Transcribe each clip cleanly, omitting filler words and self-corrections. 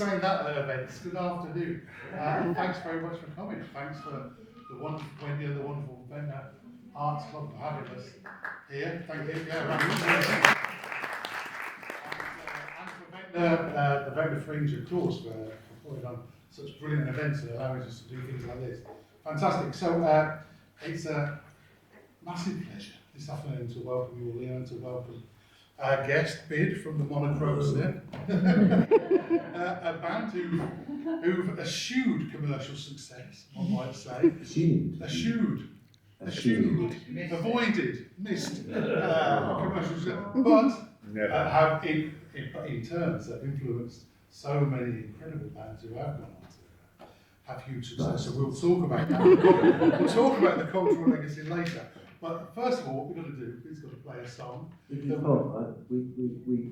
saying that at events. Good afternoon. Thanks very much for coming. Thanks for the wonderful Wendy and the wonderful Ventnor Arts Club for having us here. Thank you. Yeah, and for the Ventnor Fringe, of course, for putting on such brilliant events and allowing us to do things like this. Fantastic. So it's a massive pleasure this afternoon to welcome you all here and to welcome our guest Bid from the Monochrome Set, a band who've eschewed commercial success, one might say. Eschewed. Avoided, missed commercial success, but have in turn have influenced so many incredible bands who have gone on to have huge success. So we'll talk about that. We'll talk about the cultural legacy later. But first of all, what we've got to do is got to play a song. We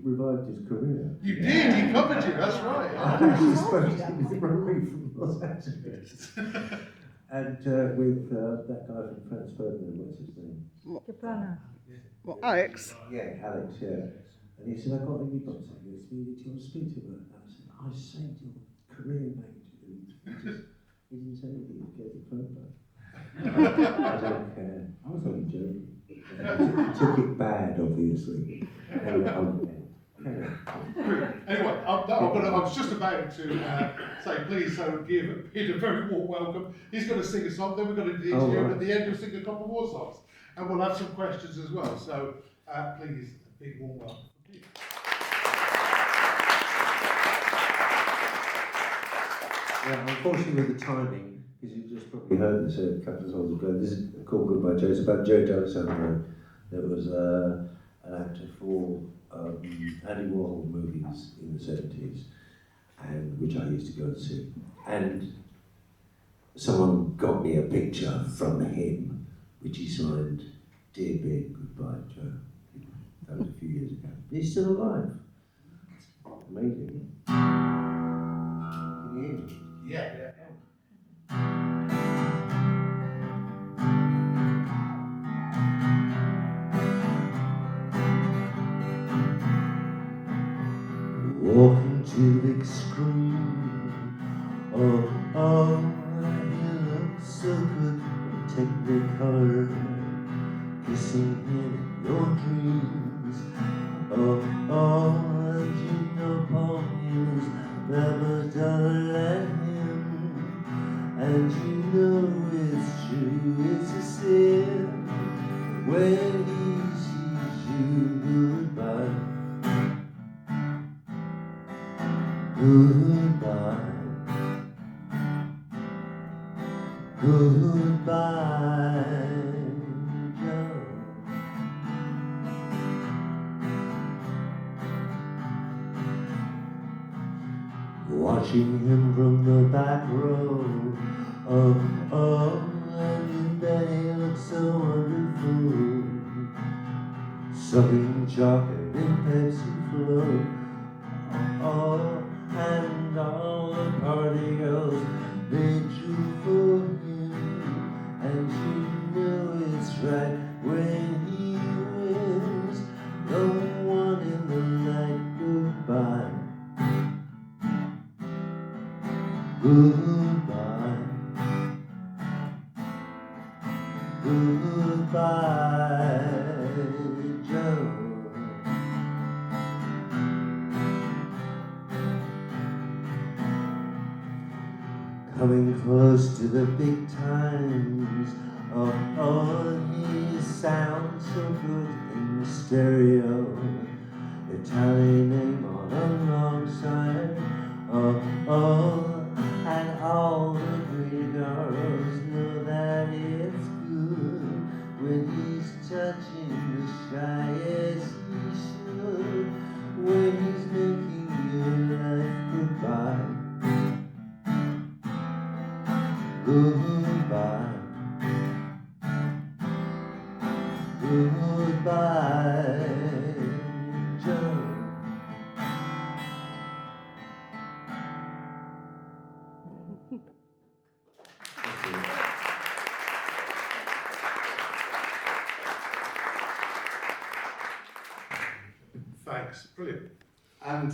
revived his career. You did, he covered you, that's right. He was supposed to run me from Los Angeles. And with that guy from France Ferdinand, what's his name? Well, Alex? Yeah, Alex, yeah. And he said, I've got a new box. Do you want to speak to her? And I said, I saved your career, mate. He didn't say anything, he gave the phone back. I don't care. I was only joking. He took it bad, obviously. Anyway, I was just about to say, please give Peter a very warm welcome. He's going to sing a song, then we're going to do the interview, and at the end we'll sing a couple more songs. And we'll have some questions as well. So please, a big warm welcome for Peter. Yeah, unfortunately with the timing, because you just probably heard this a couple of songs ago, this is called Goodbye Joe. It's about Joe D'Alessandro. That was an actor for Andy Warhol movies in the 70s, and which I used to go and see. And someone got me a picture from him, which he signed, Dear Big, Goodbye Joe. That was a few years ago. He's still alive. Amazing. Can you hear me? Yeah. Walking to the extreme, you look so good, technicolor, kissing in your dreams, and you know Paul Hughes never done let him, and you know it's true, it's a sin, when he sees you goodbye. Goodbye, goodbye, Joe. Watching him from the back row, and then he looks so wonderful, sucking chocolate in Pepsi Flow. And all the party girls, they drew for him, and you know it's right when he wins. No one in the night, goodbye, goodbye, goodbye, Joe. Coming close to the big times, he sounds so good in the stereo. Italian name on a long side, and all the pretty girls know that it's good when he's touching the sky as he should, when he's making your life goodbye. Goodbye, goodbye, Joe. Thanks, brilliant. And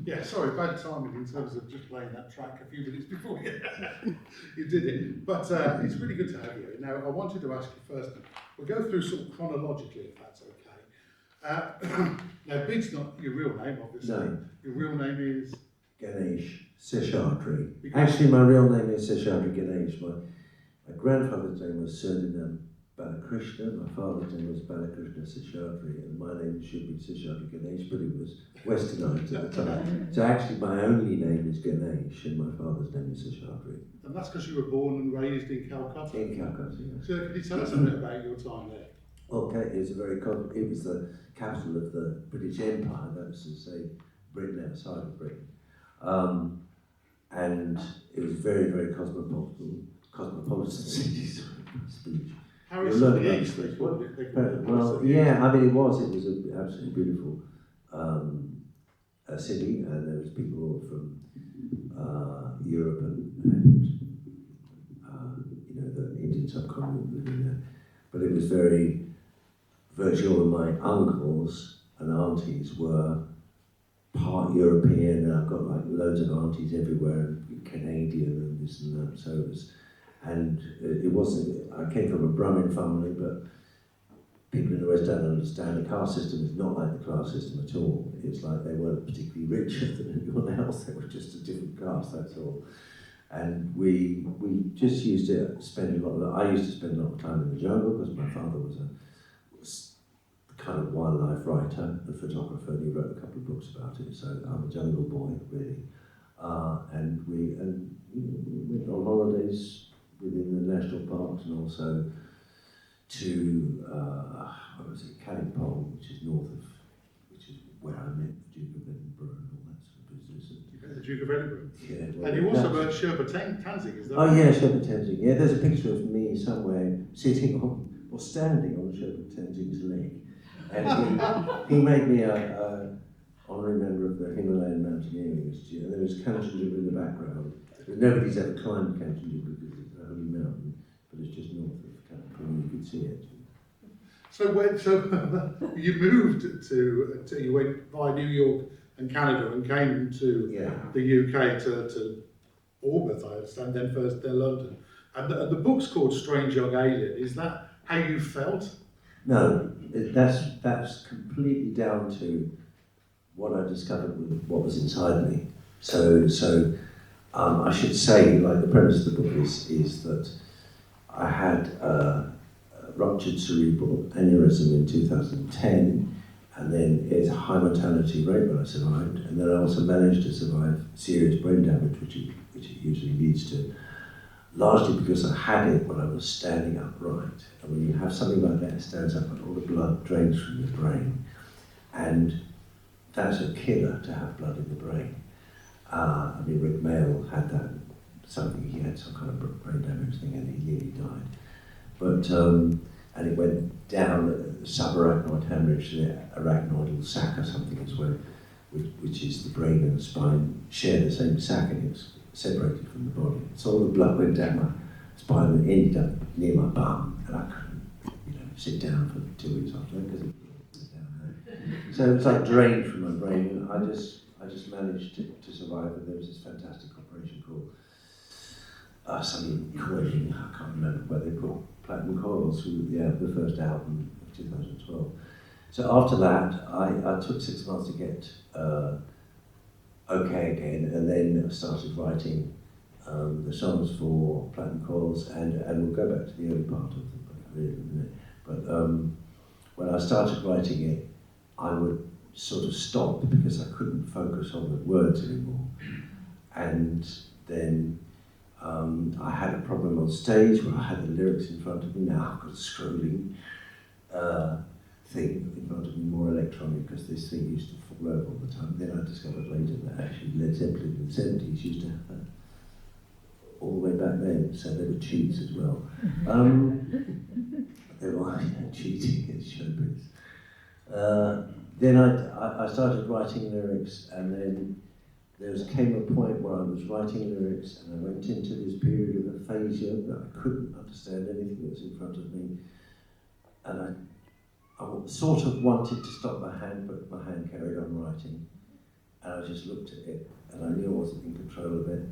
yeah, sorry, bad timing in terms of just playing that track a few minutes before you did it. But it's really good to have you. Now, I wanted to ask you first, we'll go through sort of chronologically, if that's okay. Now, Big's not your real name, obviously. No. Your real name is? Ganesh Seshadri. Actually, my real name is Seshadri Ganesh. My grandfather's name was Surname Balakrishna, my father's name was Balakrishna Seshadri, and my name should be Seshadri Ganesh, but it was westernized at the time. So actually my only name is Ganesh, and my father's name is Seshadri. And that's because you were born and raised in Calcutta? In Calcutta, yes. So can you tell us a bit about your time there? Okay, it was the capital of the British Empire, that is to say, Britain outside of Britain. And it was very, very cosmopolitan city, speech. Paris You'll learn in the about East, the they called it. Well, yeah, I mean, it was an absolutely beautiful city, and there was people from Europe and you know, the Indian subcontinent living there. But it was virtually all of my uncles and aunties were part European, and I've got like loads of aunties everywhere, and Canadian and this and that, so it was. And it wasn't, I came from a Brahmin family, but people in the West don't understand the caste system is not like the class system at all. It's like they weren't particularly richer than anyone else, they were just a different caste, that's all. And we just used to spend I used to spend a lot of time in the jungle because my father was a kind of wildlife writer and photographer, and he wrote a couple of books about it, so I'm a jungle boy, really. And we went on holidays within the national parks, and also to Kalimpong, which is where I met the Duke of Edinburgh and all that sort of business. The Duke of Edinburgh. Yeah, well, and you also were Sherpa Tenzing, is that right? Yeah, Sherpa Tenzing. Yeah, there's a picture of me somewhere sitting on or standing on Sherpa Tenzing's leg, and he made me a honorary member of the Himalayan Mountaineering Institute, and there was Kanchenjunga in the background. But nobody's ever climbed Kanchenjunga because it's a holy mountain, but it's just north of Kanchenjunga, you could see it. So you moved to you went via New York and Canada and came to the UK to Bournemouth, I understand, then London. And the book's called Strange Young Alien. Is that how you felt? No, that's completely down to what I discovered with what was inside me. So I should say, like, the premise of the book is that I had a ruptured cerebral aneurysm in 2010, and then it's a high mortality rate when I survived, and then I also managed to survive serious brain damage, which it usually leads to, largely because I had it when I was standing upright. And when you have something like that, it stands up, and all the blood drains from your brain, and that's a killer to have blood in the brain. I mean, Rick Mail had that, he had some kind of brain damage thing, and he nearly died. But, and it went down subarachnoid hemorrhage, the arachnoidal sac or something is which is the brain and the spine share the same sac, and it's separated from the body. So all the blood went down my spine and ended up near my bum, and I couldn't, sit down for 2 weeks after that because it was down there. So it's like drained from my brain, and I just managed to survive. And there was this fantastic operation called something coiling, I can't remember, where they put platinum coils through the first album of 2012. So after that, I took 6 months to get okay again, and then I started writing the songs for Platinum Coils, and we'll go back to the early part of the career in a minute. But when I started writing it, I would sort of stop because I couldn't focus on the words anymore. And then I had a problem on stage where I had the lyrics in front of me. Now I've got a scrolling thing in front of me, more electronic, because this thing used to fall over all the time. Then I discovered later that actually Led Zeppelin in the 70s used to have that all the way back then, so they were cheats as well. They were cheating at showbiz. Then I started writing lyrics, and then came a point where I was writing lyrics, and I went into this period of aphasia that I couldn't understand anything that was in front of me, and I sort of wanted to stop my hand, but my hand carried on writing. I just looked at it, and I knew I wasn't in control of it.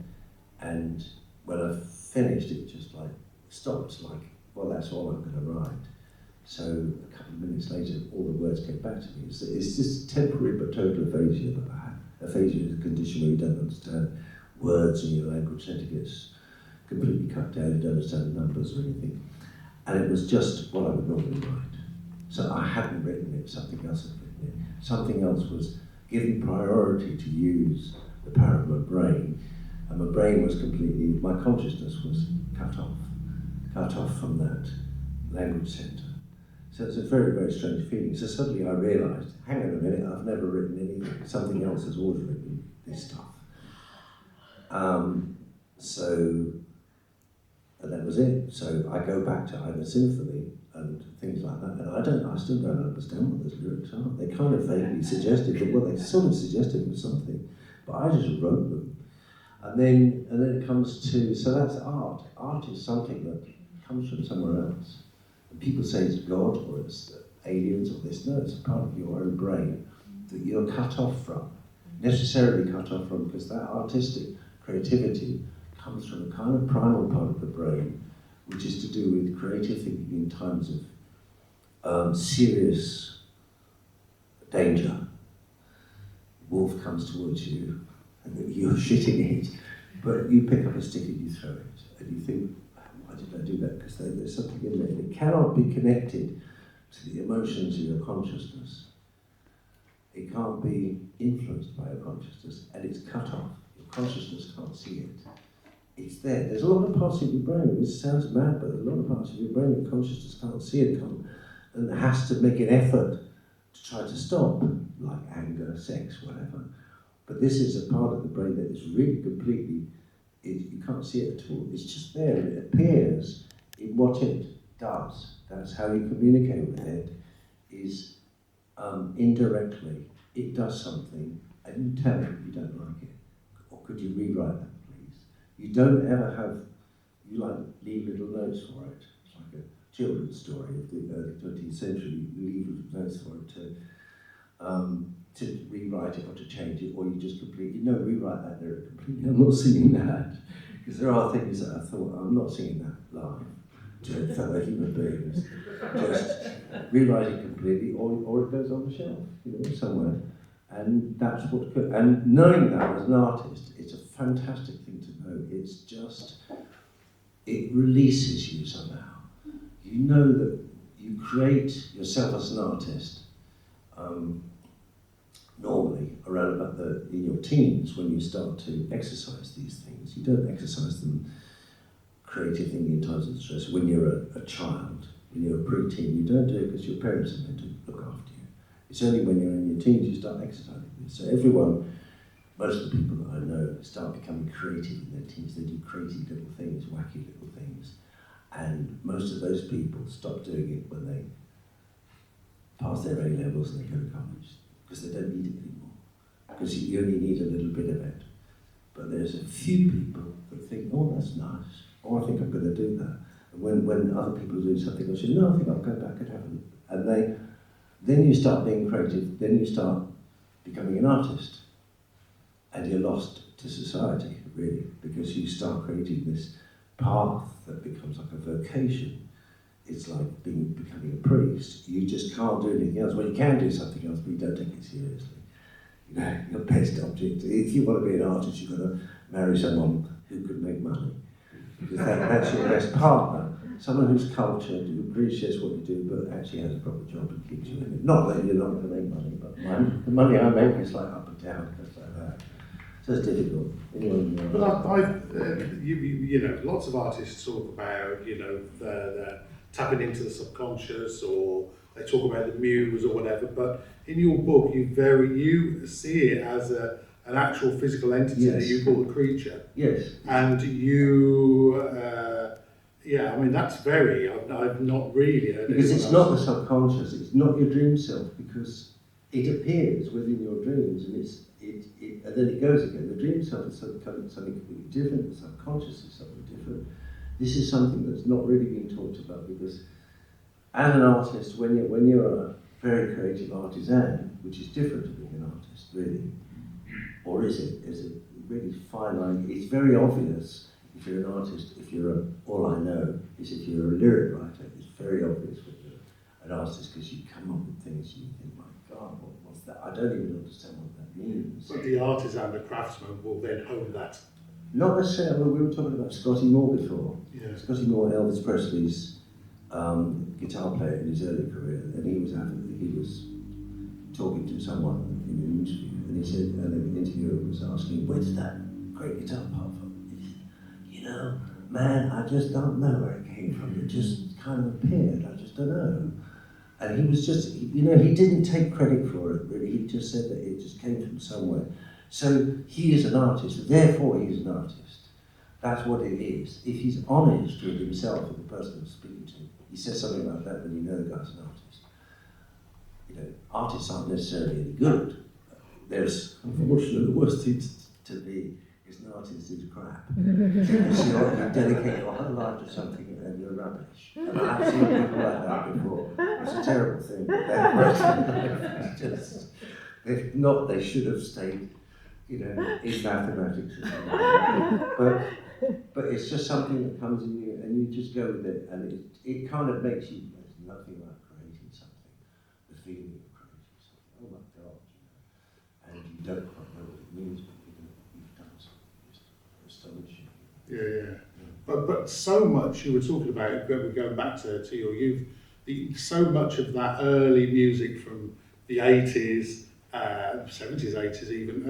And when I finished, it just like stopped, like, well, that's all I'm going to write. So a couple of minutes later, all the words came back to me. It's just temporary but total aphasia that I had. Aphasia is a condition where you don't understand words and your language center gets completely cut down, you don't understand numbers or anything. And it was just what I would normally write. So I hadn't written it, something else had written it. Something else was giving priority to use the power of my brain. And my brain was completely, my consciousness was cut off from that language center. So it's a very, very strange feeling. So suddenly I realised, hang on a minute, I've never written anything. Something else has always written this stuff. And that was it. So I go back to either symphony and things like that, and I still don't understand what those lyrics are. They kind of vaguely suggested, well, they sort of suggested something, but I just wrote them. And then it comes to, so that's art. Art is something that comes from somewhere else. And people say it's God or it's aliens or this. No, it's a part of your own brain that you're cut off from, necessarily cut off from, because that artistic creativity comes from a kind of primal part of the brain, which is to do with creative thinking in times of serious danger. Wolf comes towards you, and you're shitting it, but you pick up a stick and you throw it, and you think, why did I do that? Because there's something in there. It cannot be connected to the emotions of your consciousness. It can't be influenced by your consciousness, and it's cut off. Your consciousness can't see it. It's there. There's a lot of parts of your brain, it sounds mad, but a lot of parts of your brain, your consciousness can't see it, and has to make an effort to try to stop, like anger, sex, whatever. But this is a part of the brain that is really completely, you can't see it at all. It's just there, and it appears in what it does. That's how you communicate with it, is indirectly. It does something, and you tell it you don't like it. Or could you rewrite that? You don't ever have, you like leave little notes for it. It's like a children's story of the early 20th century. You leave little notes for it to rewrite it or to change it, or you just completely, no, rewrite that lyric completely. I'm not singing that. Because there are things that I thought, I'm not singing that live to fellow human beings. Just rewrite it completely, or it goes on the shelf, somewhere. And that's what could, and knowing that as an artist, it's a fantastic thing to know. It's just, it releases you somehow. You know that you create yourself as an artist, normally around about in your teens when you start to exercise these things. You don't exercise them creative thinking in times of stress. When you're a child, when you're a preteen, you don't do it because your parents are meant to look after you. It's only when you're in your teens you start exercising this. So everyone, most of the people that I know start becoming creative in their teens. They do crazy little things, wacky little things. And most of those people stop doing it when they pass their A-levels and they go to college, because they don't need it anymore. Because you only need a little bit of it. But there's a few people that think, oh, that's nice. Oh, I think I'm going to do that. And when other people do something, I say, no, I think I'll go back and have a... And then you start being creative, then you start becoming an artist. And you're lost to society, really, because you start creating this path that becomes like a vocation. It's like becoming a priest. You just can't do anything else. Well, you can do something else, but you don't take it seriously. Your best object, if you want to be an artist, you've got to marry someone who can make money. Because that's your best partner. Someone who's cultured, who appreciates what you do, but actually has a proper job and keeps you in it. Not that you're not going to make money, but the money I make is like up and down, just like that. So it's difficult. But you know, lots of artists talk about, they're tapping into the subconscious, or they talk about the muse or whatever. But in your book, you see it as an actual physical entity, yes, that you call the creature. Yes. And I mean, that's I've not really heard. Because it's not the subconscious, it's not your dream self, because it appears within your dreams, and and then it goes again. The dream self is something completely different, the subconscious is something different. This is something that's not really being talked about, because as an artist, when you're a very creative artisan, which is different to being an artist, really, or is it? Is it really fine line? It's very obvious if you're an artist. If you're all I know is if you're a lyric writer, it's very obvious when you're an artist because you come up with things and you think, my God, what's that? I don't even understand what that means. But the artisan, the craftsman, will then hone that. Not necessarily. We were talking about Scotty Moore before. Yeah. Scotty Moore, Elvis Presley's guitar player in his early career, and he was talking to someone in an interview, and he said, and the interviewer was asking, where did that great guitar part from? He said, you know, man, I just don't know where it came from. It just kind of appeared. I just don't know. And he was just, you know, he didn't take credit for it, really. He just said that it just came from somewhere. So he is an artist, therefore he is an artist. That's what it is. If he's honest with himself and the person he's speaking to, he says something like that, then you know the guy's an artist. You know, artists aren't necessarily any good. There's, unfortunately, the worst thing to be is an artist who's crap. You dedicate your whole life to something and you're rubbish. And I've seen people like that before. It's a terrible thing, but their personal life is just, if not, they should have stayed, you know, in mathematics or something like that. But it's just something that comes in you and you just go with it, and it kind of makes you, there's nothing like creating something, the feeling of creating something. Oh my God, you know. And you don't quite know what it means, but you know, you've done something just astonishing. Yeah. But so much, you were talking about, going back to your youth, so much of that early music from the 80s, 70s, 80s even,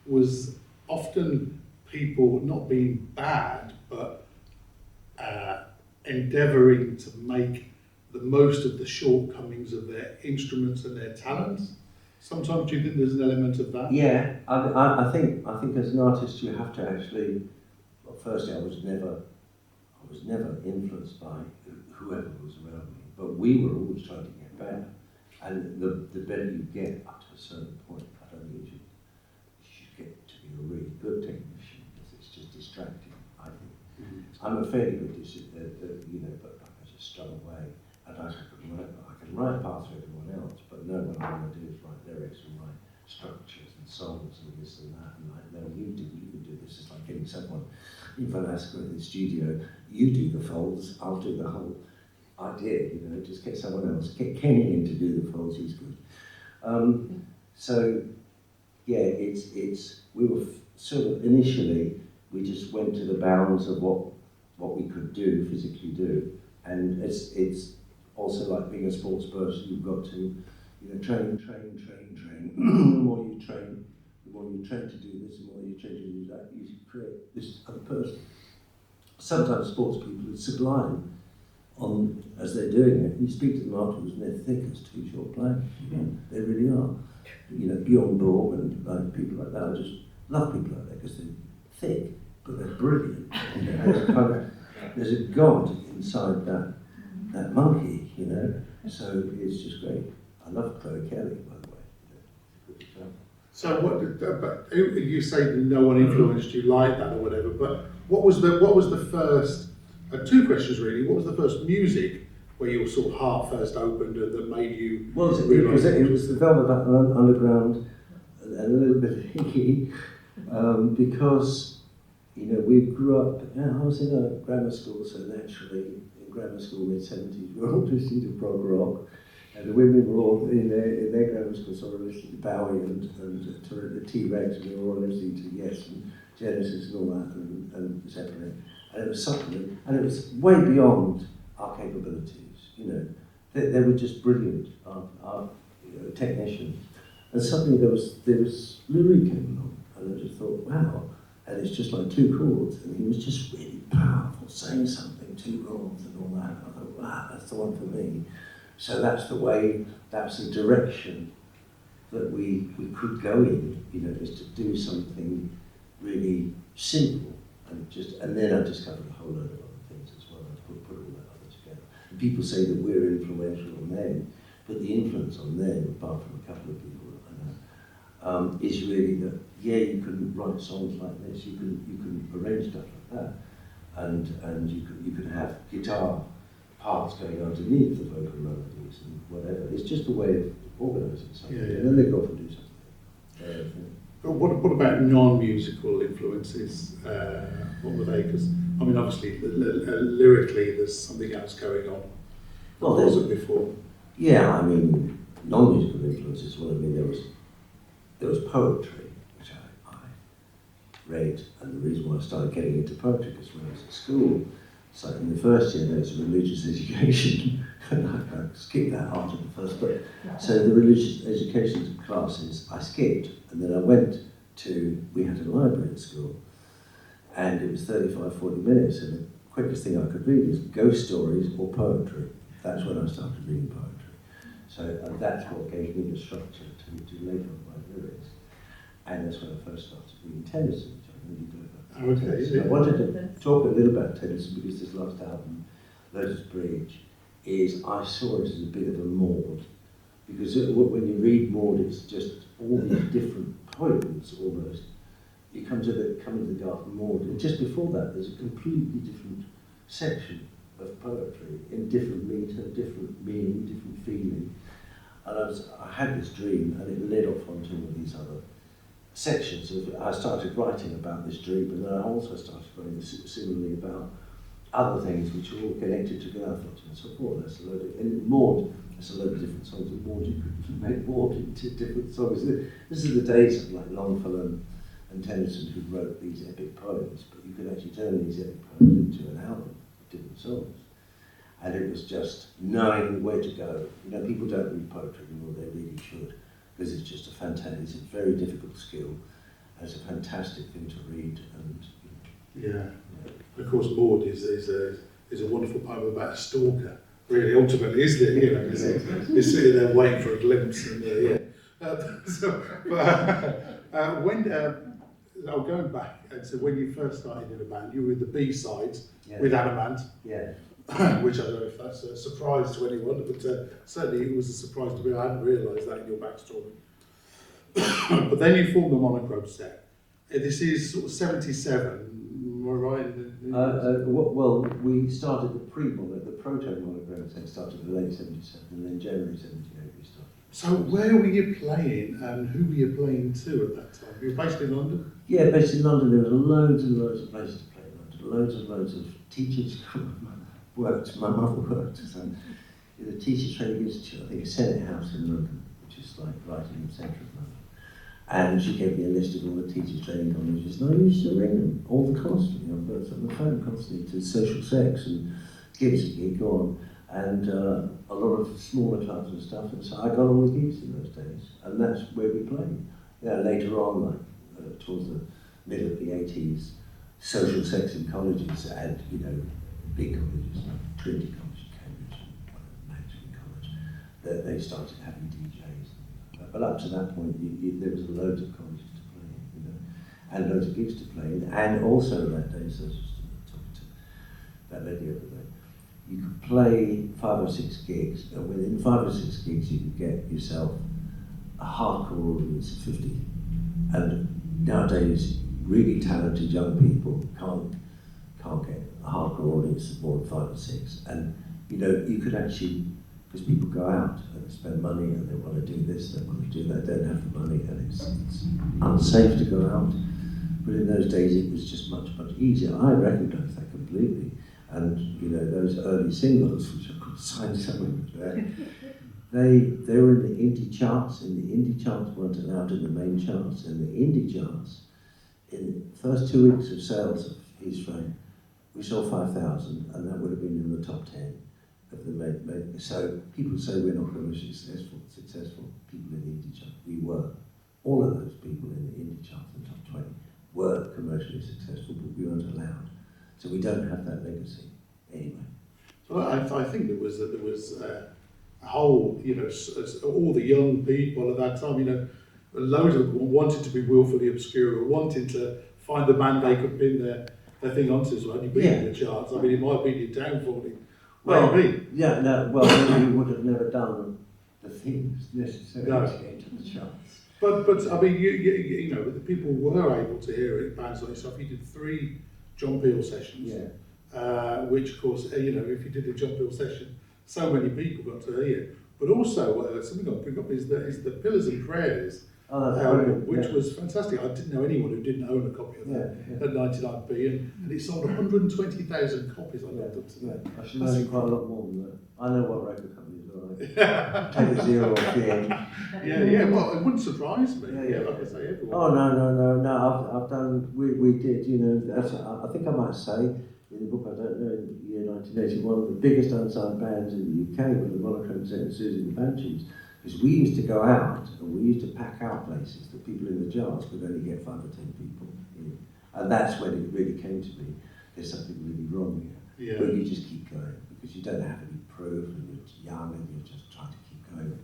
was often people not being bad, but endeavouring to make the most of the shortcomings of their instruments and their talents. Sometimes, do you think there's an element of that? Yeah, I think as an artist you have to actually. Well, firstly, I was never influenced by whoever was around me, but we were always trying to get better. And the better you get up to a certain point, I don't think you should get to be a really good technician because it's just distracting, I think. I'm a fairly good you know, but I just strung away, and I can write parts for everyone else, but no, what I want to do is write lyrics and write structures and songs and this and that, and like, no, you can do this. It's like getting someone in Velasco in the studio, you do the folds, I'll do the whole idea, you know, just get someone else. Get Kenny in to do the folds, he's good. So, yeah, we were sort of, initially, we just went to the bounds of what we could physically do. And it's also like being a sports person, you've got to, you know, train. The more you train to do this, the more you train to do that, you create this other person. Sometimes sports people are sublime as they're doing it. You speak to them afterwards and they're thick as two short planks. You know, they really are. You know, Bjorn Borg and like, people like that, I just love people like that because they're thick, but they're brilliant. You know, there's a god inside that monkey, you know. So it's just great. I love Chloe Kelly, by the way. So but you say that no one influenced you like that or whatever, but what was the first, two questions really, what was the first music where your sort of heart first opened and that made you realise? It was the Velvet Underground and a little bit of Hickey, because, you know, we grew up, I was in a grammar school, so naturally, in grammar school mid-70s, we were all listening to prog rock. And the women were all in their grammar school sort of listening to Bowie and the T-Rex, and we were all listening to Yes and Genesis and all that, and Zeppelin. And it was something, and it was way beyond our capabilities, you know. They were just brilliant, our technicians. And suddenly there was Louis came along, and I just thought, wow. And it's just like two chords, and he was just really powerful, saying something, two chords and all that. And I thought, wow, that's the one for me. So that's the way, that's the direction that we could go in, you know, is to do something really simple and then I discovered a whole load of other things as well. I put all that other together. And people say that we're influential on them, but the influence on them, apart from a couple of people that I know, is really that, yeah, you can write songs like this, you can arrange stuff like that, and you can have guitar parts going underneath the vocal melodies and whatever. It's just a way of organising something, and then they go off and do something. But what about non-musical influences? What were they? Because I mean, obviously, lyrically, there's something else going on. Well, What was it before? Yeah, I mean, non-musical influences. Well, I mean, there was poetry, which I read, and the reason why I started getting into poetry was when I was at school. So in the first year there was religious education, and I skipped that after the first book. So the religious education classes I skipped, and then I went to, we had a library at school, and it was 35, 40 minutes, and the quickest thing I could read is ghost stories or poetry. That's when I started reading poetry. So that's what gave me the structure to later on my lyrics. And that's when I first started reading Tennyson, which I really do about. Okay. So I wanted to talk a little about Tennyson because this last album, Lotus Bridge, is I saw it as a bit of a Maud. Because when you read Maud, it's just all these different poems almost. You come to the Garden Maud, and just before that, there's a completely different section of poetry in different meter, different meaning, different feeling. And I had this dream, and it led off onto all these other sections. I started writing about this dream, and then I also started writing similarly about other things which are all connected together. I thought to myself, oh, that's a load of, and Maud, there's a load of different songs of Maud. You could make Maud into different songs. This is the days of like Longfellow and Tennyson who wrote these epic poems, but you could actually turn these epic poems into an album of different songs. And it was just knowing where to go. You know, people don't read poetry anymore, they really should, because it's just it's a very difficult skill, and it's a fantastic thing to read. And yeah. Of course, Maud is a wonderful poem about a stalker, really, ultimately, isn't it? You know, you're sitting there waiting for a glimpse, and going back, and so when you first started in a band, you were with the B-sides with Adamant. Yeah. Which I don't know if that's a surprise to anyone, but certainly it was a surprise to me. I hadn't realised that in your backstory. But then you formed the Monochrome Set. This is sort of 77, am I right? Well, we started the proto-monochrome set started in late 77, and then January 78 we started. So where were you playing, and who were you playing to at that time? You were based in London? Yeah, based in London. There was loads and loads of places to play in London. Loads and loads of teachers worked. My mother worked at a teacher training institute, I think a Senate House in London, which is like right in the centre of London. And she gave me a list of all the teacher training colleges, and I used to ring them all constantly. I was on the phone constantly to Social Sex and gigs that he'd gone, and a lot of smaller clubs and stuff. And so I got all the gigs in those days, and that's where we played. Yeah, later on, like towards the middle of the 80s, Social Sex in colleges and big colleges like Trinity College, Cambridge, and Manchester College, they started having DJs. But up to that point, there was loads of colleges to play in, and loads of gigs to play in. And also that day, so I was just talking to that lady the other day, you could play 5 or 6 gigs, and within 5 or 6 gigs, you could get yourself a hardcore audience of 50. And nowadays, really talented young people can't get a hardcore audience of more than 5 or 6. And you could actually, because people go out and spend money and they want to do this, they want to do that, they don't have the money, and it's unsafe to go out. But in those days it was just much, much easier. I recognise that completely. And those early singles, which I could sign somewhere, they were in the indie charts, and the indie charts weren't allowed in the main charts. And the indie charts, in the first 2 weeks of sales of He's Fine, we sold 5,000, and that would have been in the top 10 of the main. So people say we're not commercially successful people in the indie chart. We were. All of those people in the indie chart, the top 20, were commercially successful, but we weren't allowed. So we don't have that legacy anyway. Well, I think there was a whole, all the young people at that time, loads of them wanted to be willfully obscure, wanted to find the band they could pin their thing onto. So had you been in the charts, I mean, it might have been your downfall. Maybe. Yeah, no, well, we would have never done the things necessary to get into the charts. But I mean, the people were able to hear it. Bands like yourself, you did 3 John Peel sessions. Yeah. Which, of course, if you did a John Peel session, so many people got to hear it. But also, something I'll bring up is the Pillars and Prayers Oh, that's brilliant. which Yeah. was fantastic. I didn't know anyone who didn't own a copy of that Yeah, at 99p, and it sold 120,000 copies. I looked up today. I should imagine quite a lot more than that. I know what record companies are like. Take a zero off the end. Yeah. Well, it wouldn't surprise me. Yeah. Like I say, everyone. Oh no! I've done. We did. You know, that's, I think I might say in the book. I don't know. In the year 1981, the biggest unsigned bands in the UK were the Monochrome Set and Susie and the Banshees. Because we used to go out and we used to pack out places that people in the jars could only get 5 or 10 people in. And that's when it really came to me. There's something really wrong here. Yeah. But you just keep going because you don't have any proof and you're young and you're just trying to keep going.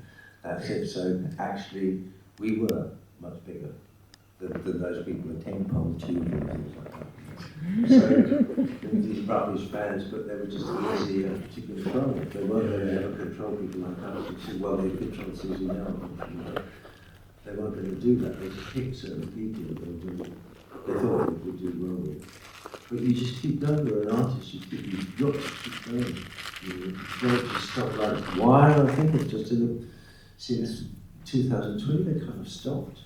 That's it. So actually, we were much bigger than those people with 10-pole tube and things like that. So these rubbish bands, but they were just easy to control. They weren't going to ever control people like us. You see, well, they control Susie now. You know. They weren't going to do that. They just picked certain people that they thought they would do well with. But you just keep going. You're an artist. You've got to keep going. You don't just stop like why? I think it's just since 2020 they kind of stopped.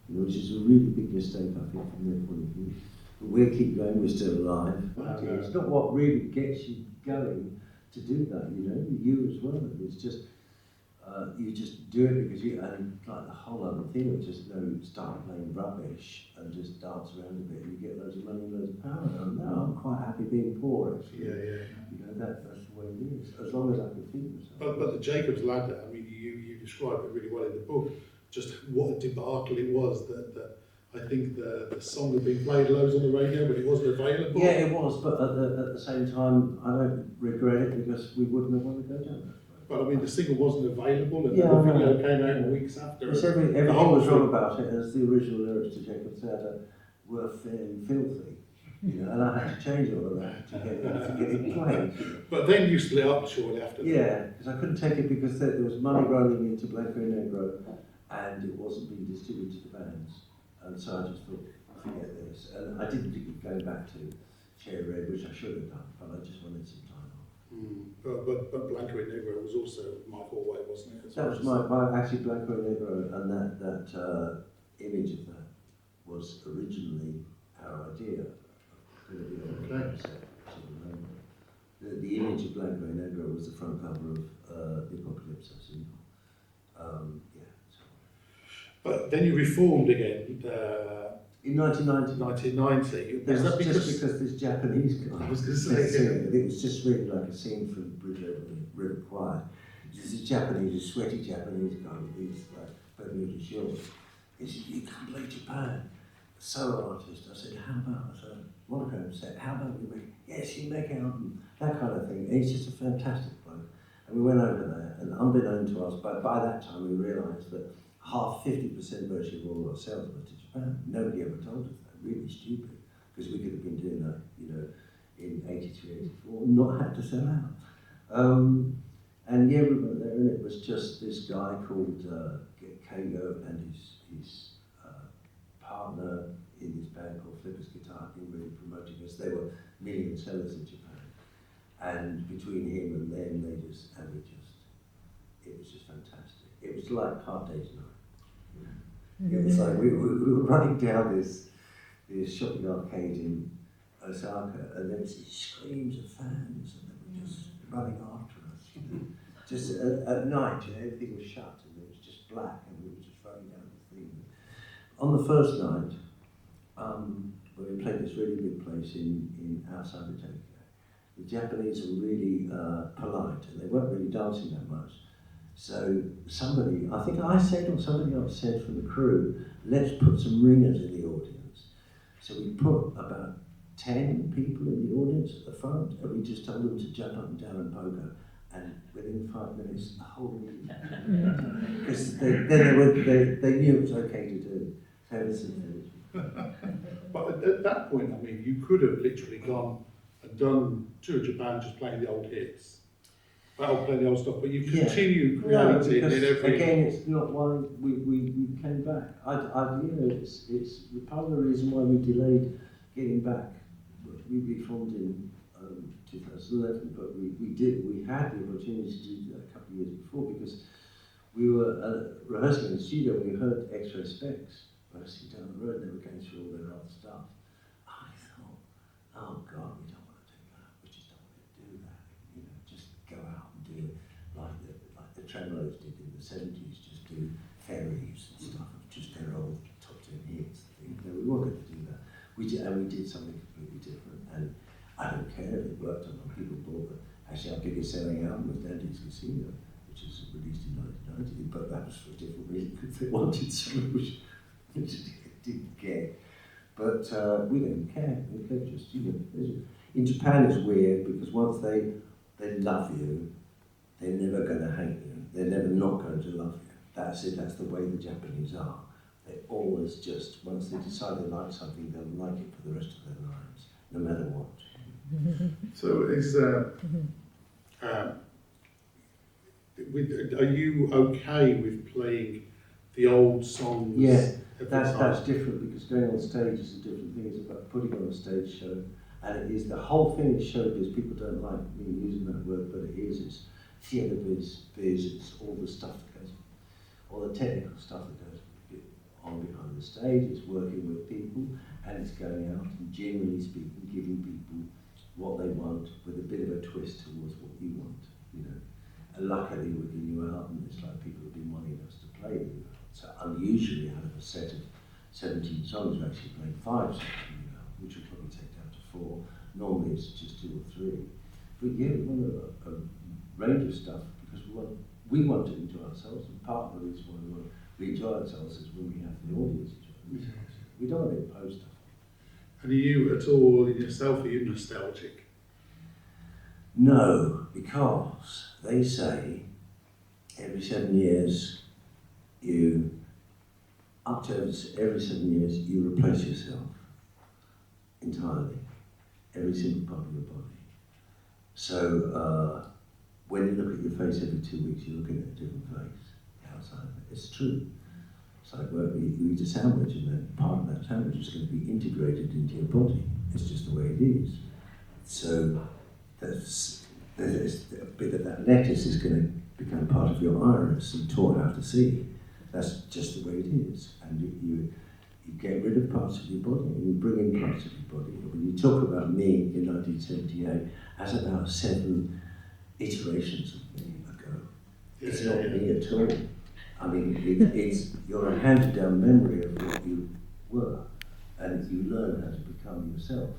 You know, which is a really big mistake, I think, from their point of view. But we'll keep going, we're still alive. It's not what really gets you going to do that, you know, you as well. It's just, you just do it because you, and like the whole other thing of just, you know, start playing rubbish and just dance around a bit and you get loads of money and loads of power. And now I'm quite happy being poor, actually. Yeah. You know, that's the way it is, as long as I can feed myself. But the Jacob's Ladder, I mean, you describe it really well in the book, just what a debacle it was that I think the song had been played loads on the radio, but it wasn't available. Yeah, it was, but at the same time, I don't regret it because we wouldn't have wanted to go down that road. But I mean, the single wasn't available, and Yeah, the I know. video came out weeks after. Yes, everything was wrong about it, as the original lyrics to Jacob's Ladder were fairly filthy. You know, and I had to change all of that to get it played. But then you split up shortly after that. Yeah, because I couldn't take it because there was money rolling into Blanco and Negro and it wasn't being distributed to bands. And so I just thought, forget this. And I didn't think of going back to Cherry Red, which I should have done, but I just wanted some time off. But Blanco and Negro was also Michael Wight, wasn't it? That was my actually Blanco and Negro, and that image of that was originally our idea. Okay. The image of Blanco and Negro was the front cover of the Apocalypse, I think. Yeah. But then you reformed again In 1990. 1990. That Is was that because just because this Japanese guy. I was going to say, It was just really like a scene from Bridge Over the River Kwai. This is a sweaty Japanese guy with these like Bermuda shorts. He said, "You can play Japan." Solo artist. I said, "How about a Monochrome Set? How about we make?" "Yes, you make an album." That kind of thing. And he's just a fantastic bloke. And we went over there, and unbeknown to us, but by that time we realised that 50% virtually of all our sales were to Japan. Nobody ever told us that. Really stupid, because we could have been doing that, you know, in 83, 84, not had to sell out. And yeah, we went there, and it was just this guy called Kago and his partner in this band called Flippers Guitar, in really promoting us. They were million sellers in Japan. And between him and them, it was just fantastic. It was like Hard Day's Night. It was like we were running down this shopping arcade in Osaka, and there was these screams of fans, and they were just running after us. You know? Just at night, you know, everything was shut, and it was just black, and we were just running down the thing. On the first night, when we played this really big place in outside of Tokyo, the Japanese were really polite, and they weren't really dancing that much. So somebody, I think I said, or somebody else said from the crew, "Let's put some ringers in the audience." So we put about 10 people in the audience at the front, and we just told them to jump up and down and pogo. And within 5 minutes, the whole room, because they knew it was okay to do. But at that point, I mean, you could have literally gone and done Tour of Japan just playing the old hits. Playing the old stuff, but you continue creating in every... Again, it's not why we came back. You know, it's part of the reason why we delayed getting back. We reformed in 2011, but we had the opportunity to do that a couple of years before because we were rehearsing in the studio, we heard X-Ray Specs rehearsing down the road, they were going through all their other stuff. I thought, oh God, we don't want to do that, we just don't want to do that, you know, just go out and do it like the Tremolos did in the 70s, just do ferries and stuff, just their old top 10 hits. You know, we weren't going to do that. We did something completely different, and I don't care if it worked or not. People bought it. Actually, our biggest selling album was Dante's Casino, which was released in 1990, but that was for a different reason, because they wanted something which it didn't get. But we don't care. They just, you know, in Japan it's weird because once they love you, they're never going to hate you. They're never not going to love you. That's it. That's the way the Japanese are. They always just, once they decide they like something, they'll like it for the rest of their lives, no matter what. So are you okay with playing the old songs? Yeah, that's different because going on stage is a different thing. It's about putting on a stage show, and it is the whole thing is showbiz. People don't like me using that word, but it is. It's theatre biz. It's all the stuff that goes, all the technical stuff that goes on behind the stage. It's working with people, and it's going out and generally speaking, giving people what they want with a bit of a twist towards what you want, you know. And luckily with the new album, it's like people have been wanting us to play the new album. So unusually out of a set of 17 songs, we're actually playing 5 songs from the new album, which will probably take down to 4. Normally it's just 2 or 3. But yeah, we want a range of stuff because we want to enjoy ourselves, and part of the reason why we enjoy ourselves is when we have the audience enjoy themselves. We don't want to impose stuff. And are you at all in yourself, are you nostalgic? No, because they say every 7 years up to every 7 years, you replace yourself entirely, every single part of your body. So when you look at your face every 2 weeks, you're looking at a different face outside of it. It's true. It's like you eat a sandwich, and then part of that sandwich is going to be integrated into your body. It's just the way it is. So there's a bit of that lettuce is going to become part of your iris and taught how to see. That's just the way it is. And you get rid of parts of your body and you bring in parts of your body. When you talk about me in 1978, as about 7 iterations of me ago. It's not me at all. I mean, it's you're a handed down memory of what you were, and you learn how to become yourself.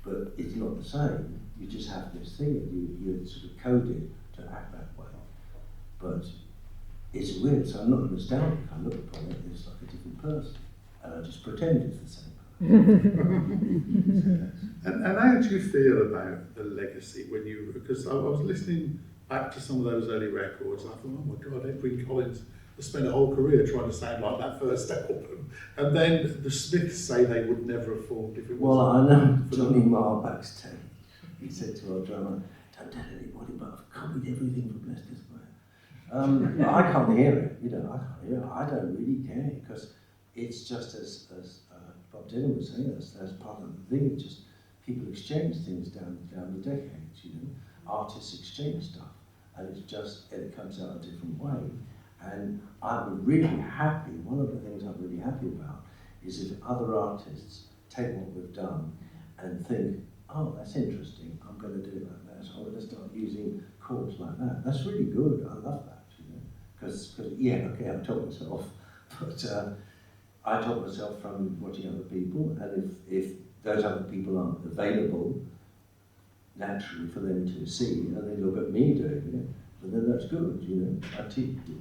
But it's not the same. You just have this thing. You're sort of coded to act that way. But it's weird. So I'm not nostalgic. I look upon it as like a different person, and I just pretend it's the same person. And how do you feel about the legacy when you? Because I was listening back to some of those early records, and I thought, oh my God, Edwyn Collins has spent a whole career trying to sound like that first album. And then the Smiths say they would never have formed if it wasn't. Well, I know Johnny Marr backstage. He said to our drummer, "Don't tell anybody, but I've copied everything from Bless This Way." I can't hear it, you know, I can't hear it. I don't really care, because it's just as Bob Dylan was saying, that's part of the thing. It's just people exchange things down the decades, you know. Artists exchange stuff, and it comes out a different way. And I'm really happy, one of the things I'm really happy about is if other artists take what we've done and think, oh, that's interesting, I'm going to do it like that, so I'm going to start using chords like that. That's really good, I love that, you know. Because yeah, okay, I've taught myself, but I taught myself from watching other people, and if those other people aren't available naturally for them to see, and they look at me doing it, but then that's good, you know. I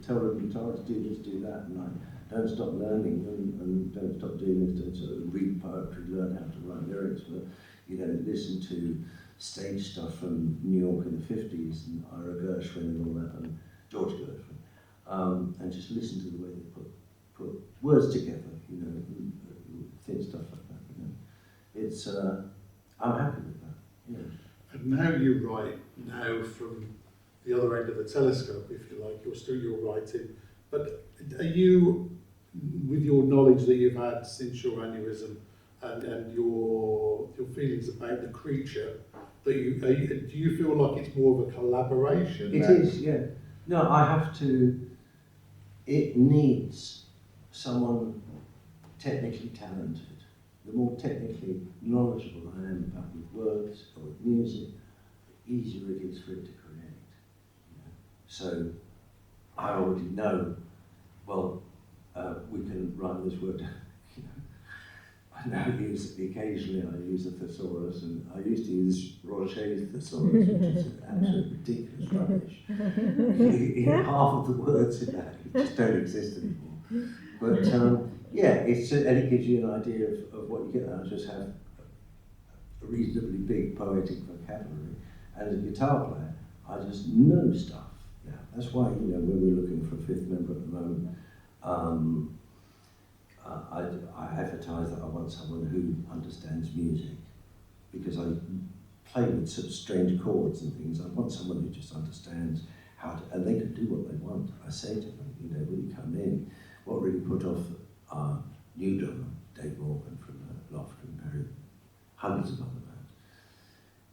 tell the guitarists, do this, do that, and I don't stop learning, and don't stop doing this, don't sort of read poetry, learn how to write lyrics, but, you know, listen to stage stuff from New York in the 50s, and Ira Gershwin and all that, and George Gershwin, and just listen to the way they put words together, you know, and thin stuff like that, you know. It's, I'm happy with that, yeah. And now you write now from the other end of the telescope, if you like, you're writing. But are you, with your knowledge that you've had since your aneurysm and your feelings about the creature, that do you feel like it's more of a collaboration? It is, yeah. No, I have to it needs someone technically talented. The more technically knowledgeable I am about with words or with music, the easier it is for it to create. You know? So I already know, well, we can write this word down. You know? I now occasionally I use a thesaurus, and I used to use Rocher's thesaurus, which is absolutely ridiculous rubbish. Half of the words in that just don't exist anymore. But yeah, and it gives you an idea of what you get. I just have a reasonably big poetic vocabulary, and as a guitar player, I just know stuff. Yeah, that's why, you know, when we're looking for a fifth member at the moment, I advertise that I want someone who understands music, because I play with such strange chords and things. I want someone who just understands how to, and they can do what they want. I say to them, you know, when you come in, what really put off our new drummer, Dave Morgan from Loft and Perry, hundreds of other bands,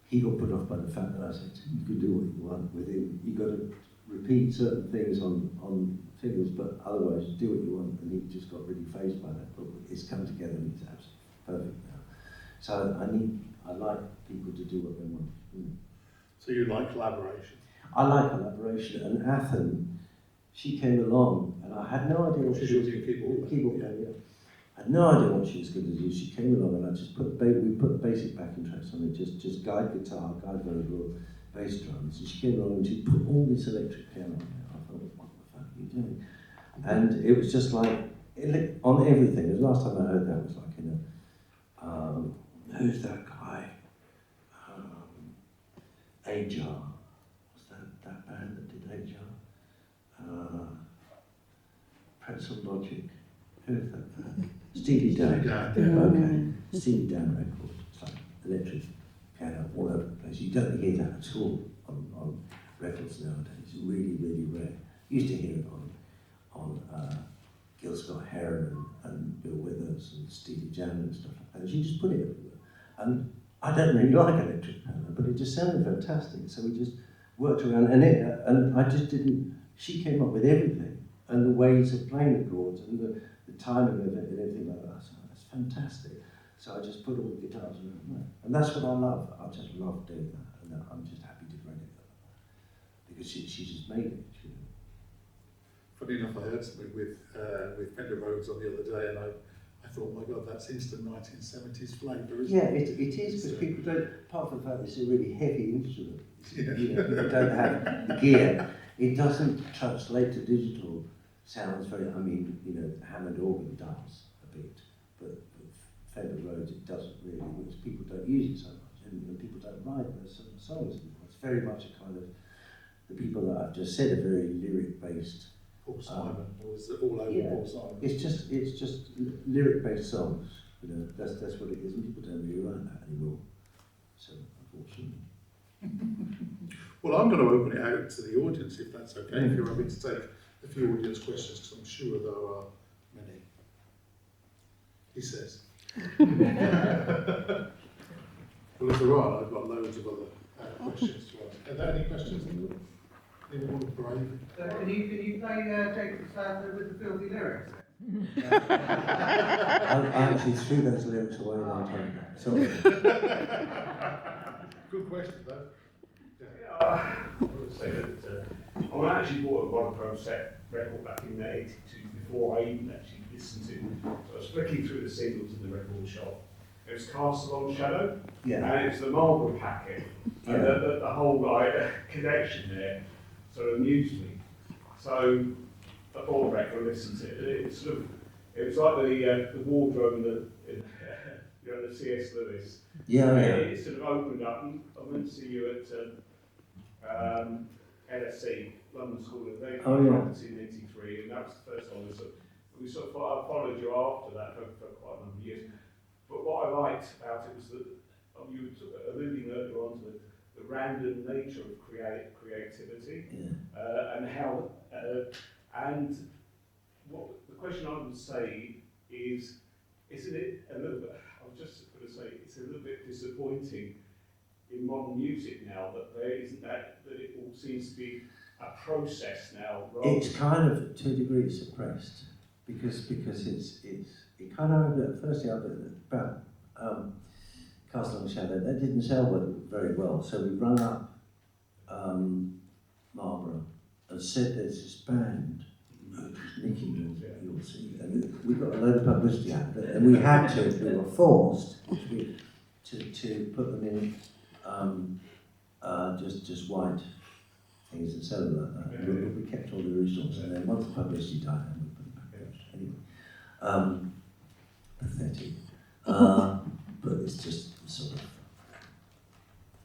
he got put off by the fact that I said, you can do what you want with him. You got to repeat certain things on figures, but otherwise do what you want. And he just got really phased by that. But it's come together and it's absolutely perfect now. So I like people to do what they want. So you like collaboration? I like collaboration, and Athen, she came along, and I had no idea what she was. Keyboard player, yeah. I had no idea what she was going to do. She came along, and I just we put basic backing tracks on it, just guide guitar, guide vocal, bass drums. And she came along and she put all this electric piano on there. I thought, what the fuck are you doing? And it was just like on everything. The last time I heard that was like in a who's that guy? Ajar. That band that did Ajar? Pretzel Logic. Who's that band? Stevie Dan. Okay. Stevie Dan record. It's like electric piano all over the place. You don't hear that at all on records nowadays. It's really, really rare. You used to hear it on Gil Scott Heron and Bill Withers and Stevie Jan and stuff like that. And she just put it everywhere. And I don't really like electric piano, but it just sounded fantastic. So we just worked around, and I just didn't. She came up with everything and the ways of playing the chords and the timing of it and everything like that. So that's fantastic. So I just put all the guitars around there, and that's what I love. I just love doing that, and I'm just happy to run it because she just made it. You know. Funny enough, I heard something with Fender Rhodes on the other day, and I thought, my God, that's instant 1970s flavour, isn't Yeah, it? it is, because people don't, apart from the fact it's a really heavy instrument, Yeah. you know, people don't have the gear. It doesn't translate to digital sounds very, I mean, you know, Hammond organ does a bit, but with Fender Rhodes it doesn't really, because people don't use it so much, and people don't write those sort of songs anymore. It's very much a kind of, the people that I've just said are very lyric-based. Paul Simon, or is it all over Paul Simon? It's just lyric-based songs. You know, that's what it is, and people don't really write that anymore. So unfortunately. Well, I'm going to open it out to the audience, if that's okay. If you're happy to take a few audience questions, because I'm sure there are many. He says. Well, if there are, I've got loads of other questions to ask. Are there any questions? Anyone brave? Can you play Jacob Stafford with the filthy lyrics? I actually threw those lyrics away a long time ago. Sorry. Good question, though. I would say that I actually bought a Monochrome Set record back in '82 before I even actually listened to it. So I was flicking through the singles in the record shop. It was Castle on Shadow, Yeah. and it's the Marlborough packet, and the whole connection there sort of amused me. So I bought the record, listened to it. It was like the wardrobe in the C.S. Lewis. Yeah. It sort of opened up, and I went to see you at LSE, London School of Music, in '83, and that was the first time we sort of followed you after that for quite a number of years. But what I liked about it was that you were alluding earlier on to the random nature of creativity, and how and what the question I would say is, isn't it a little bit? I was just going to say it's a little bit disappointing in modern music now that there isn't that it all seems to be a process now. Rather It's kind of to a degree suppressed because it kind of at first about Castle on the Shadow, that didn't sell very well, so we rung up Marlborough and said there's this band which was Nicky, you'll see, and we got a load of publicity out of it, and we had to, we were forced to put them in just white things and sell them like that. And we kept all the originals, and then once the publicity died, we put them back out. Anyway, pathetic. But it's just sort of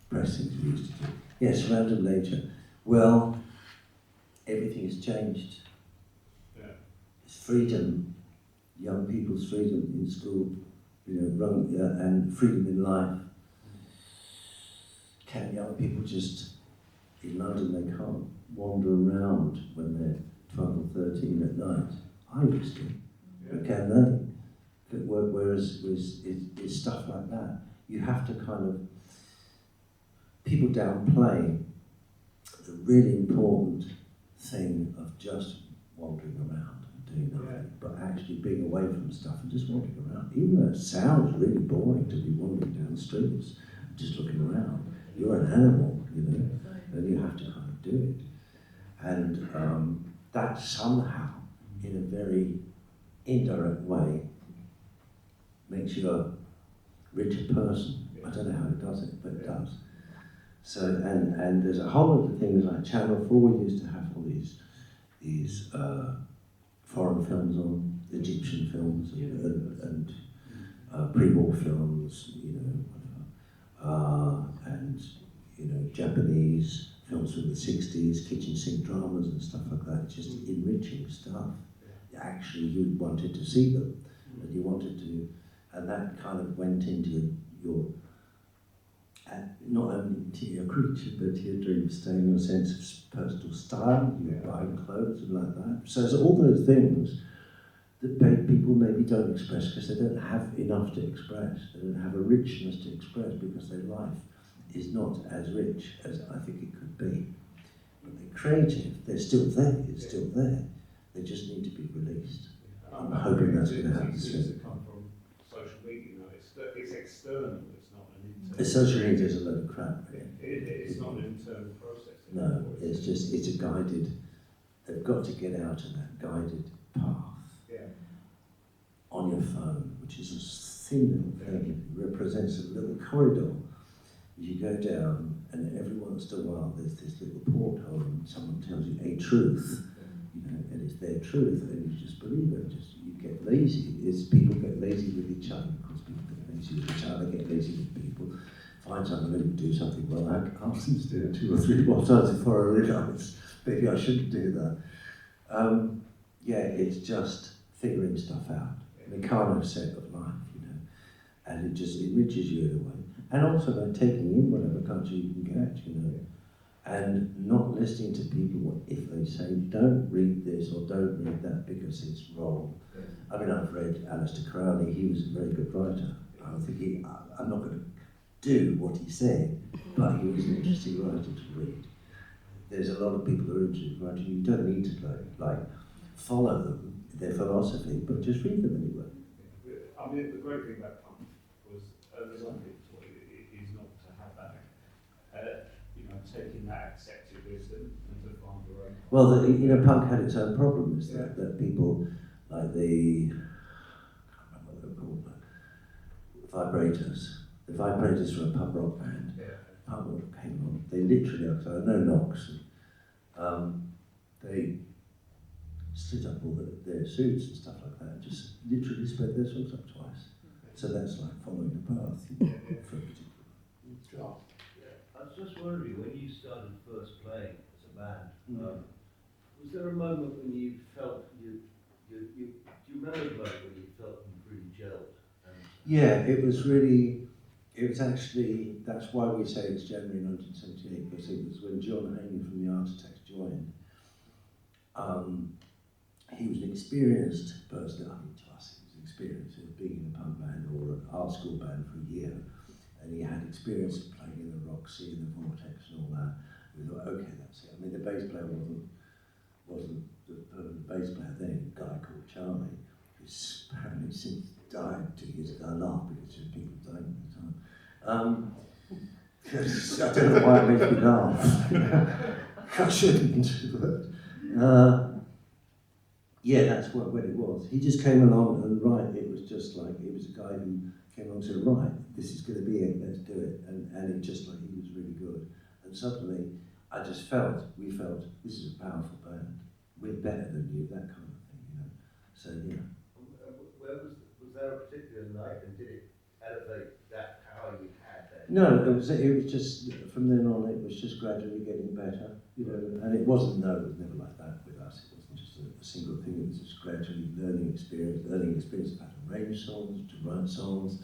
press things we used to do. Yes, random nature. Well, everything has changed. Yeah. It's freedom, young people's freedom in school, and freedom in life. Can young people just, in London, they can't wander around when they're 12 or 13 at night. I used to, but can they? Whereas it's stuff like that. You have to kind of, people downplay the really important thing of just wandering around and doing nothing, but actually being away from stuff and just wandering around. Even though it sounds really boring to be wandering down the streets, just looking around. You're an animal, and you have to kind of do it. And that somehow, in a very indirect way, makes you a richer person. I don't know how it does it, but it does. So, and there's a whole lot of things like Channel 4 used to have all these foreign films on, Egyptian films and pre-war films, whatever. And, Japanese films from the 60s, kitchen sink dramas and stuff like that, just enriching stuff. Actually, you wanted to see them, and you wanted to, and that kind of went into your not only to your creature, but to your dream state, your sense of personal style, your buying clothes and like that. So it's all those things that people maybe don't express because they don't have enough to express. They don't have a richness to express because their life is not as rich as I think it could be. But they're creative, they're still there, it's still there. They just need to be released. I'm hoping that's going to happen soon. Come from social media, it's external, it's not an internal. The social media is a load of crap. It's not an internal process. No, it's a guided, they've got to get out of that guided path on your phone, which is a thin little thing. It represents a little corridor. You go down, and every once in a while there's this little porthole, and someone tells you a truth, and it's their truth, and you just believe it. You get lazy. People get lazy with each other. Of course, people get lazy with each other. Get lazy with people. Find someone who can do something well. I asked them to do it 2 or 3 more times before I realised maybe I shouldn't do that. It's just figuring stuff out. The kind of set of life, and it just enriches you in a way. And also by taking in whatever culture you can get, and not listening to people if they say, don't read this or don't read that because it's wrong. I mean, I've read Alistair Crowley, he was a very good writer. I'm not going to do what he said, but he was an interesting writer to read. There's a lot of people who are interested in writing, you don't need to follow them, their philosophy, but just read them anyway. I mean, the great thing about punk was, as I think, is not to have that, taking that accepted wisdom and to find your own. Well, punk had its own problems, that people, like I can't remember what they were called, but vibrators. The vibrators were a pub rock band. Pub rock came on. They literally, so no knocks. They split up all their suits and stuff like that, and just literally spread their songs up twice. So that's like following the path for a particular job. I was just wondering, when you started first playing as a band, was there a moment when you felt do you remember the moment when you felt you really gelled? It was actually, that's why we say it's January 1978, because it was when John Haney from the Art Attacks joined. He was an experienced person, I mean to us, he was experienced in being in a punk band or an art school band for a year. And he had experience of playing in the Roxy and the Vortex and all that. We thought, okay, that's it. I mean, the bass player wasn't the permanent bass player then, a guy called Charlie, who's apparently since died 2 years ago. I laugh because just people died all the time. I don't know why it makes me laugh. I shouldn't, but yeah, that's what it was. He just came along and it was just like, it was a guy who came along and said, right, this is going to be it, let's do it. And it just like, he was really good. And suddenly, we felt, this is a powerful band. We're better than you, that kind of thing, you know. So, yeah. Was there a particular night, and did it elevate that power you had then? No, it was just, from then on, it was just gradually getting better, you know. And it was never like that with us. It wasn't just a single thing, it was just gradually learning experience of how to arrange songs, to write songs,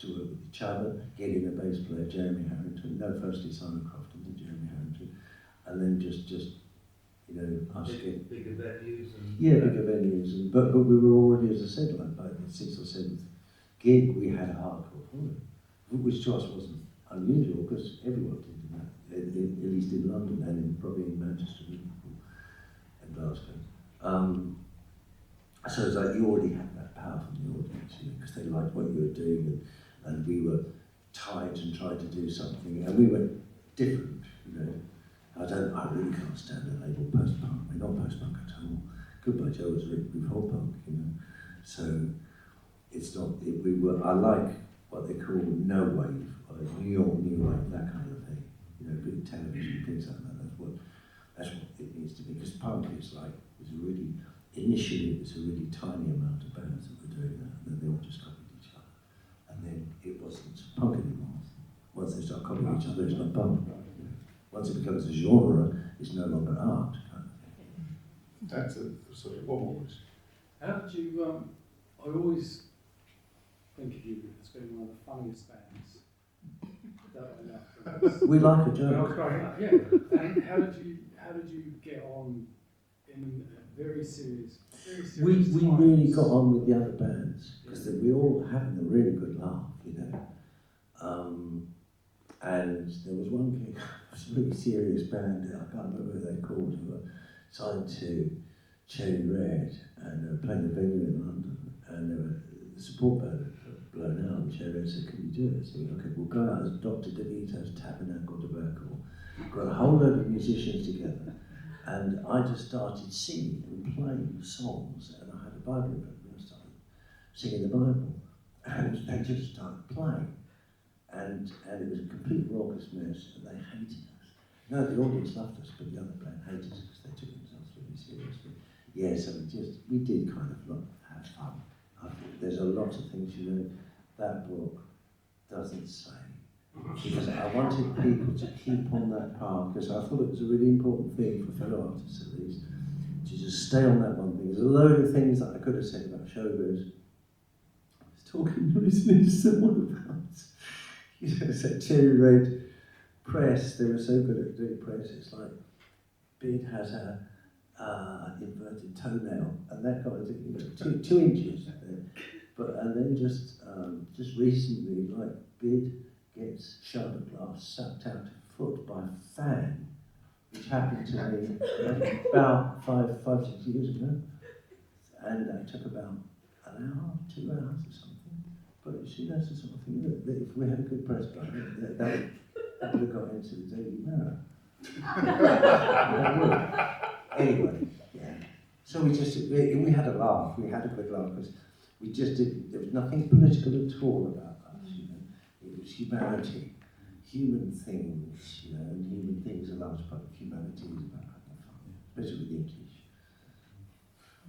to work with each other, getting a bass player, Jeremy Harrington, firstly Simon Crofton, then Jeremy Harrington, and then just you know, us getting bigger venues and bigger venues, but we were already, as I said, like by the 6th or 7th gig, we had a hardcore following, which to us wasn't unusual because everyone did that, at least in London and probably in Manchester, Liverpool, and Glasgow. So it's like you already had that power from the audience, you know, because they liked what you were doing, and we were tight and tried to do something, and we were different, you know. I really can't stand a label post-punk. We're not post-punk at all. Goodbye Joe was written before punk, you know. So it's not. I like what they call no wave, or New York new wave, that kind of thing. You know, big television things like that. That's what it needs to be. Because punk is like initially it was a really tiny amount of bands that were doing that, and then they all just copied each other. And then it wasn't punk anymore. Once they start copying each other, it's not punk. Once it becomes a genre, it's no longer art. That's sorry, one more question. How did you, I always think of you as being one of the funniest bands that I know. We like a When I joke. was growing up, yeah. And how did you get on in a very serious We times? really got on with the other bands because we all having a really good laugh, you know. And there was one kid, a really serious band, I can't remember what they're called, who were signed to Cherry Red and they were playing a venue in London, and the support band had blown out, and Cherry Red said, can you do it? So we said, okay, we'll go out as Dr. DeVito's Tabernacle Tobacco, got a whole load of musicians together, and I just started singing and playing songs, and I had a Bible in front of me, I started singing the Bible, and they just started playing. And it was a complete raucous mess, and they hated us. No, the audience loved us, but the other band hated us because they took themselves really seriously. Yeah, so we did kind of have fun. There's a lot of things, you know, that book doesn't say. Because I wanted people to keep on that path, because I thought it was a really important thing for fellow artists at least, to just stay on that one thing. There's a load of things that I could have said about showbiz. I was listening to someone about you know, so Cherry Red press, they were so good at doing press, it's like Bid has a inverted toenail, and that got it, you know, 2 inches. And then just recently, like Bid gets shot glass sucked out a foot by a fan, which happened to me about 5-6 years ago, and that took about an hour, 2 hours or something. But you see, that's the sort of thing that if we had a good press guy, that would have got into the Daily Mirror. Anyway, yeah. So we had a laugh, we had a good laugh, because we just didn't, there was nothing political at all about us, you know. It was humanity, human things, you know, and human things, a large part of humanity is about having fun, especially with the English.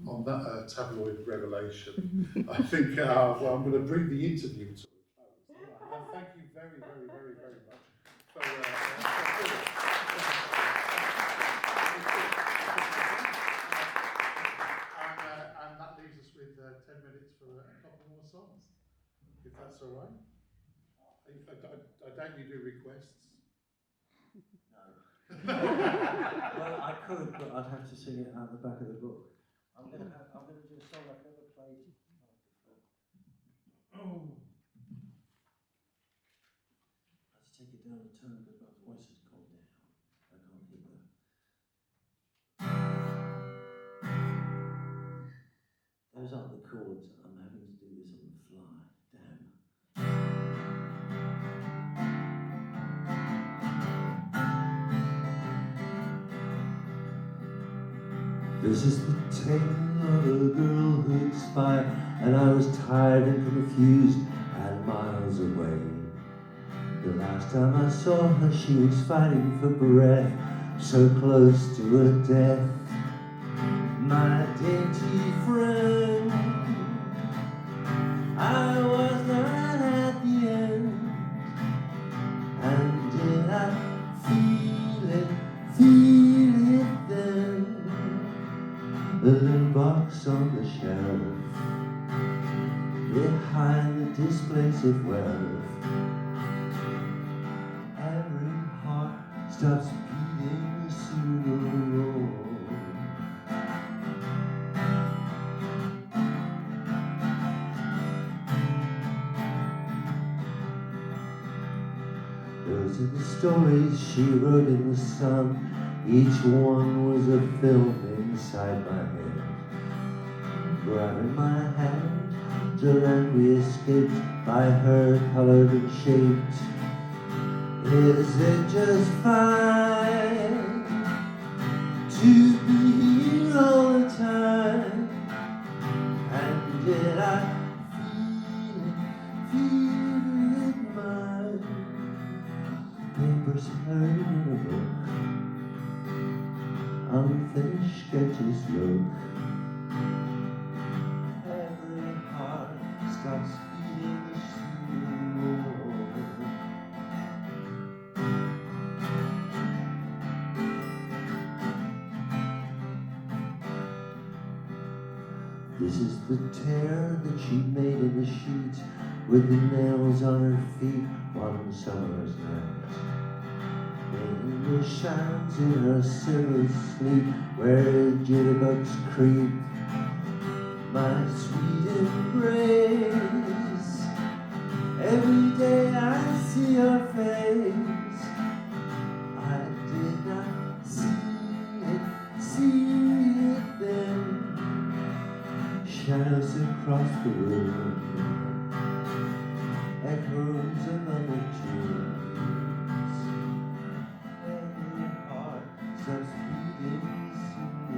On that tabloid revelation, I think, well, I'm going to bring the interview to a close. And thank you very, very, very, very much for and that leaves us with 10 minutes for a couple more songs, if that's all right. I doubt you do requests. No. Well, I could, but I'd have to sing it out the back of the book. I'm going to do a song I've never played before. Oh. I have to take it down a tone because my voice has gone down. I can't out the chords. I'm having to do this on the fly. Damn. This is the tale of a girl who'd spy, and I was tired and confused and miles away. The last time I saw her, she was fighting for breath, so close to her death. My dainty friend, I was not at the end, and did I feel it then? The little box on the shelf, behind the displays of wealth. Every heart stops beating sooner or more. Those are the stories she wrote in the sun. Each one was a film inside my head. Grabbing my hand, the land we escaped, by her colored and shaped. Is it just fine to be here all the time? And did I feel it mine? Papers hurried in a book, unfinished sketches look. Every heart stops beating slow. This is the tear that she made in the sheet, with the nails on her feet one summer's night. Making the shines in her silver sleep, where jitterbugs creep. My sweet embrace, every day I see your face. I did not see it then. Shadows across the room, echoes of other tunes. Every heart stops beating slow.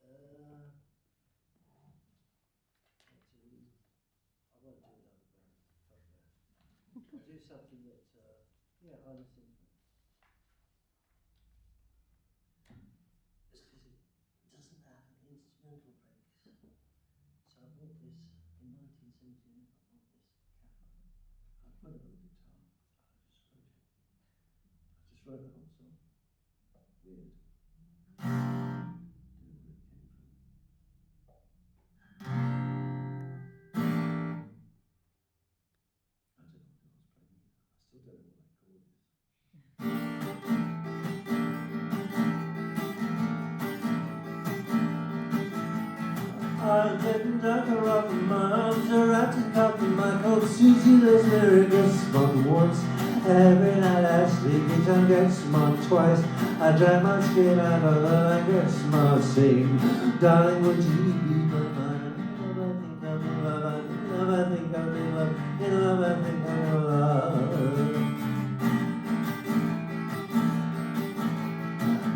I won't do another band. Fuck that. I'll do something that, yeah, I listen to. It's because it doesn't have an instrumental break. So I bought this in 1979. I bought this Kappa. I put it on the guitar. I just wrote it. I just wrote the whole song. Weird. Don't know where it came from. I don't know what I was playing either. I still don't know what that chord is. I'm getting darker up in my arms are wrapped up in my coat. Susie lives there, it gets smoked once. Every night I sleep, each time get smoked twice. I drag my skin out of the light, get smoked, sing. Darling, would you be my mind? I think I'm in love, in love, I think I'm in love.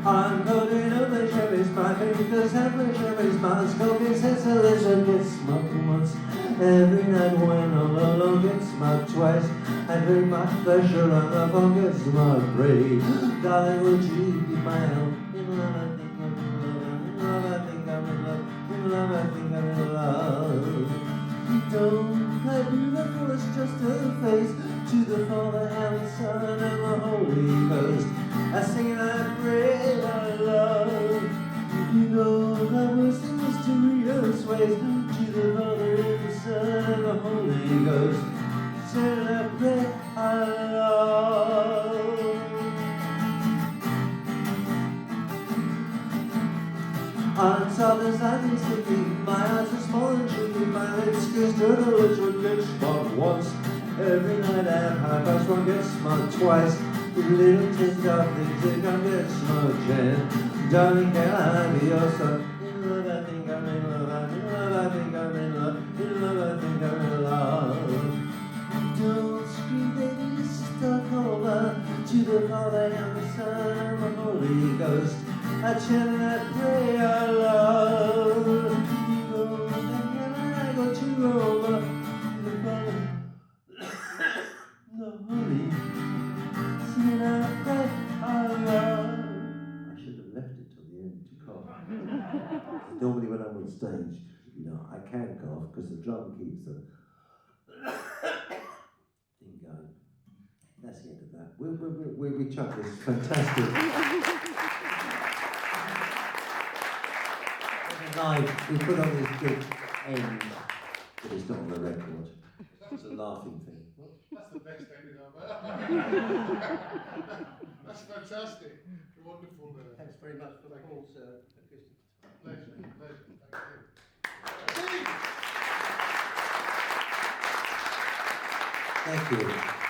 I'm going over Sherry's market because halfway Sherry's mouth smoking says a lizard gets smoked once. Every night when I'm alone gets smoked twice. I drink my pleasure on the phone gets smoked three. Darling, would you be my own? In love, I think I'm in love. In love, I think I'm in love. In love, I think I'm in love. Don't I beautiful, it's just her face. To the Father and the Son and the Holy Ghost, I sing and I pray I love. You know I was in mysterious ways. To the Father and the Son and the Holy Ghost, sing and I pray I love. On Sundays I can stick to the little get smart once. Every night at 1:30 get smart twice. With little taste of things that can get smart, Jen. Darling, can I be your son? In love, I think I'm in love. I'm in love, I think I'm in love. In love, I think I'm in love. Don't scream, baby, this is the over. To the Father and the Son and the Holy Ghost, I chant and I pray our love. You go and I go to Rome. The Father, the Holy, sing and I pray our love. I should have left it till the end to cough. Normally when I'm on stage, you know, I can cough because the drum keeps the thing going. That's the end of that. We chuck this fantastic. Live, we put on this big end, but it's not on the record. It's a laughing thing. That's the best ending I've ever. That's fantastic. Wonderful. Thanks very much for Paul's acoustic. Pleasure. Thank you. Thank you.